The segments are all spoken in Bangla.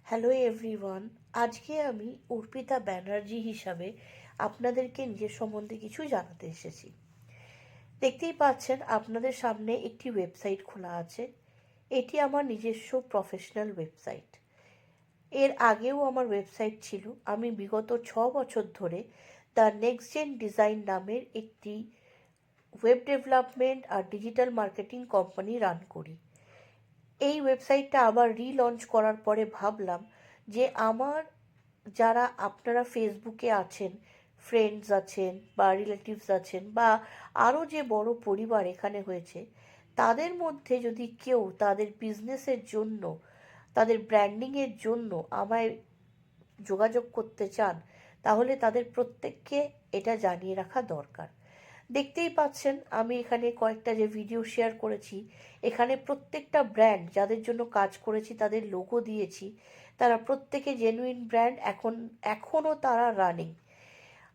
Hello everyone. আজকে আমি অর্পিতা ব্যানার্জি হিসাবে আপনাদেরকে নিজের সম্বন্ধে কিছু জানাতে এসেছি। দেখতেই পাচ্ছেন আপনাদের সামনে একটি ওয়েবসাইট খোলা আছে। এটি আমার নিজস্ব প্রফেশনাল ওয়েবসাইট। এর আগেও আমার ওয়েবসাইট ছিল। আমি বিগত 6 বছর ধরে দ্য নেক্সট জেন ডিজাইন নামের একটি ওয়েব ডেভেলপমেন্ট আর ডিজিটাল মার্কেটিং কোম্পানি রান করি। এই ওয়েবসাইটটা আবার রিলঞ্চ করার পরে ভাবলাম যে আমার যারা আপনারা ফেসবুকে আছেন, ফ্রেন্ডস আছেন বা রিলেটিভস আছেন বা আরও যে বড় পরিবার এখানে হয়েছে, তাদের মধ্যে যদি কেউ তাদের বিজনেসের জন্য, তাদের ব্র্যান্ডিংয়ের জন্য আমায় যোগাযোগ করতে চান, তাহলে তাদের প্রত্যেককে এটা জানিয়ে রাখা দরকার। দেখতেই পাচ্ছেন আমি এখানে কয়েকটা যে ভিডিও শেয়ার করেছি, এখানে প্রত্যেকটা ব্র্যান্ড যাদের জন্য কাজ করেছি তাদের লোগো দিয়েছি। তারা প্রত্যেকে জেনুইন ব্র্যান্ড, এখনও তারা রানিং।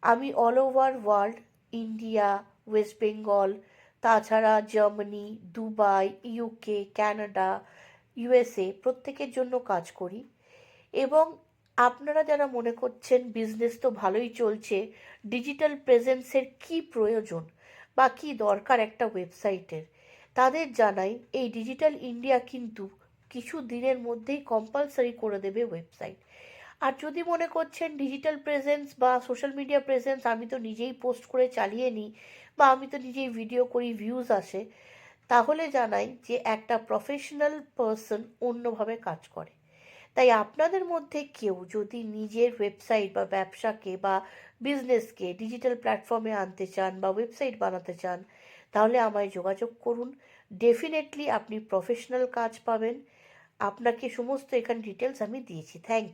আমি all over world, India, West Bengal, তাছাড়া Germany, Dubai, UK, Canada, USA প্রত্যেকের জন্য কাজ করি। এবং আপনারা যারা মনে করছেন বিজনেস তো ভালোই চলছে, ডিজিটাল প্রেজেন্সের কি প্রয়োজন বা কি দরকার একটা ওয়েবসাইটের, তাদের জানাই এই ডিজিটাল ইন্ডিয়া কিন্তু কিছু দিনের মধ্যেই কম্পালসারি করে দেবে ওয়েবসাইট। আর যদি মনে করছেন ডিজিটাল প্রেজেন্স বা সোশ্যাল মিডিয়া প্রেজেন্স আমি তো নিজেই পোস্ট করে চালিয়ে নিই বা আমি তো নিজেই ভিডিও করি, ভিউজ আসে, তাহলে জানাই যে একটা প্রফেশনাল পার্সন অন্যভাবে কাজ করে। তাই আপনাদের মধ্যে কেউ যদি নিজের ওয়েবসাইট বা ব্যবসাকে বা বিজনেসকে ডিজিটাল প্ল্যাটফর্মে আনতে চান বা ওয়েবসাইট বানাতে চান, তাহলে আমায় যোগাযোগ করুন। ডেফিনেটলি আপনি প্রফেশনাল কাজ পাবেন। আপনাকে সমস্ত এখানে ডিটেলস আমি দিয়েছি। Thank you.